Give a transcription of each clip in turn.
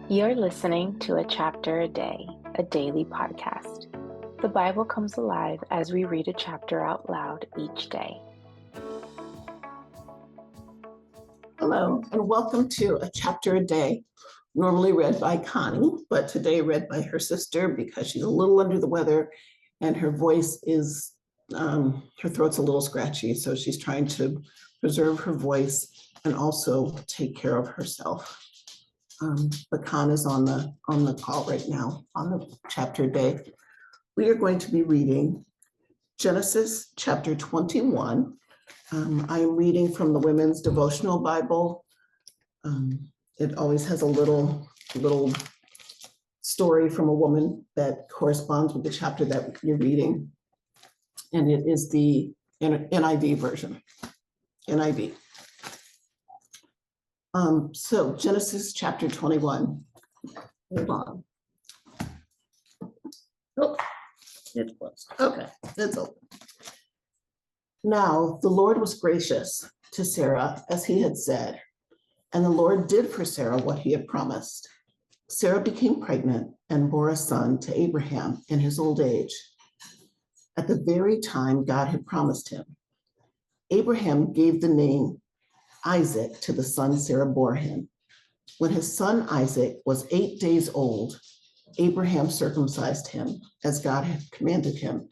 You're listening to A Chapter a Day, a daily podcast. The Bible comes alive as we read a chapter out loud each day. Hello, and welcome to A Chapter a Day, normally read by Connie, but today read by her sister because she's a little under the weather and her voice is, her throat's a little scratchy, so she's trying to preserve her voice and also take care of herself. But Con is on the call right now on the chapter a day. We are going to be reading Genesis chapter 21. I am reading from the Women's Devotional Bible. It always has a little story from a woman that corresponds with the chapter that you're reading. And it is the NIV version, NIV. So Genesis chapter 21. Hold on. Oh, it was, okay, it's open. Now the Lord was gracious to Sarah as he had said, and the Lord did for Sarah what he had promised. Sarah became pregnant and bore a son to Abraham in his old age, at the very time God had promised him. Abraham gave the name Isaac to the son Sarah bore him. When his son Isaac was 8 days old, Abraham circumcised him as God had commanded him.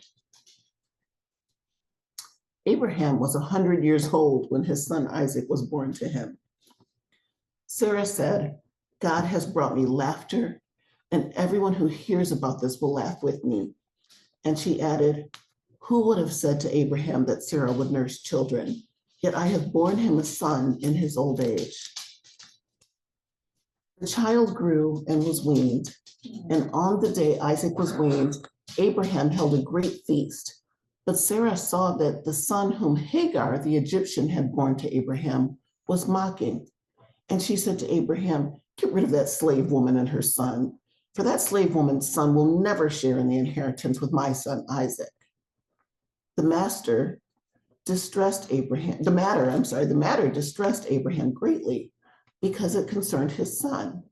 Abraham was 100 years old when his son Isaac was born to him. Sarah said, God has brought me laughter, and everyone who hears about this will laugh with me. And she added, who would have said to Abraham that Sarah would nurse children? Yet I have borne him a son in his old age. The child grew and was weaned, and on the day Isaac was weaned, Abraham held a great feast. But Sarah saw that the son whom Hagar, the Egyptian, had borne to Abraham was mocking. And she said to Abraham, get rid of that slave woman and her son, for that slave woman's son will never share in the inheritance with my son Isaac. The matter distressed Abraham greatly because it concerned his son.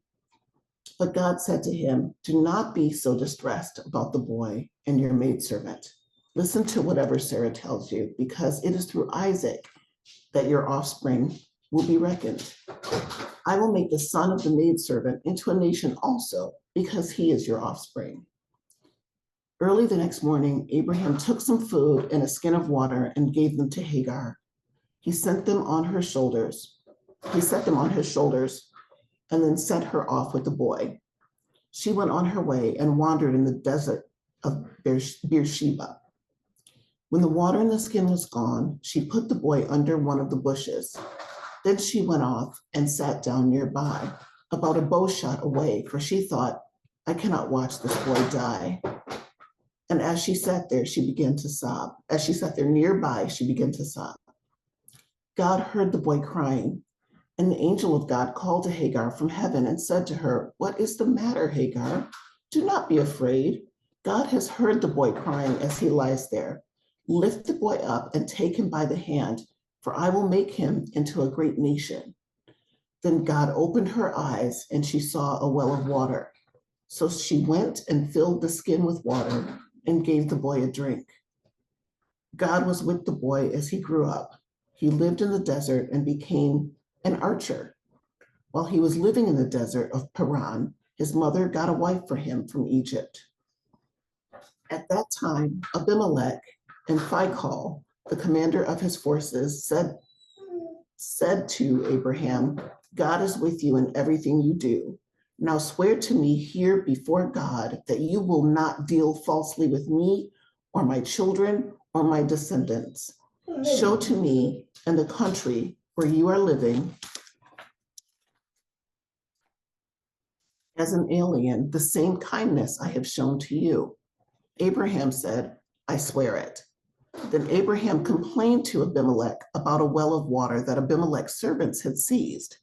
But God said to him, do not be so distressed about the boy and your maidservant. Listen to whatever Sarah tells you, because it is through Isaac that your offspring will be reckoned. I will make the son of the maidservant into a nation also, because he is your offspring. Early the next morning, Abraham took some food and a skin of water and gave them to Hagar. He set them on her shoulders, and then sent her off with the boy. She went on her way and wandered in the desert of Beersheba. When the water in the skin was gone, she put the boy under one of the bushes. Then she went off and sat down nearby, about a bow shot away, for she thought, I cannot watch this boy die. And as she sat there, she began to sob. As she sat there nearby, she began to sob. God heard the boy crying, and the angel of God called to Hagar from heaven and said to her, what is the matter, Hagar? Do not be afraid. God has heard the boy crying as he lies there. Lift the boy up and take him by the hand, for I will make him into a great nation. Then God opened her eyes, and she saw a well of water. So she went and filled the skin with water and gave the boy a drink. God was with the boy as he grew up. He lived in the desert and became an archer. While he was living in the desert of Paran, his mother got a wife for him from Egypt. At that time, Abimelech and Phicol, the commander of his forces, said to Abraham, God is with you in everything you do. Now swear to me here before God that you will not deal falsely with me or my children or my descendants. Show to me and the country where you are living as an alien the same kindness I have shown to you. Abraham said, I swear it. Then Abraham complained to Abimelech about a well of water that Abimelech's servants had seized.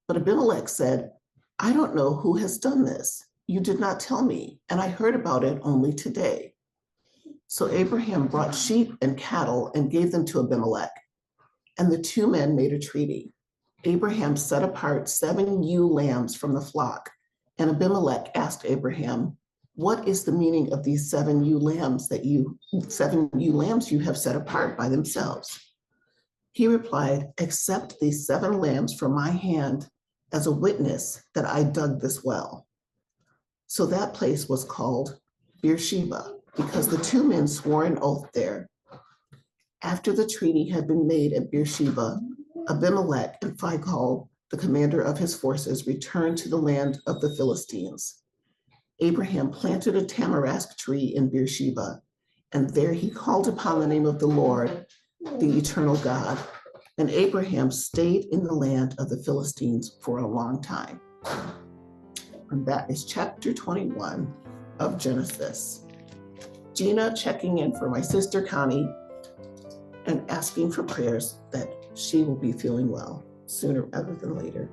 But Abimelech said, I don't know who has done this. You did not tell me, and I heard about it only today. So Abraham brought sheep and cattle and gave them to Abimelech, and the two men made a treaty. Abraham set apart 7 ewe lambs from the flock And Abimelech asked Abraham, "What is the meaning of these seven ewe lambs you have set apart by themselves?" He replied, "Accept these 7 lambs from my hand as a witness that I dug this well." So that place was called Beersheba, because the 2 men swore an oath there. After the treaty had been made at Beersheba, Abimelech and Phicol, the commander of his forces, returned to the land of the Philistines. Abraham planted a tamarisk tree in Beersheba, and there he called upon the name of the Lord, the eternal God. And Abraham stayed in the land of the Philistines for a long time. And that is chapter 21 of Genesis. Gina checking in for my sister Connie and asking for prayers that she will be feeling well sooner rather than later.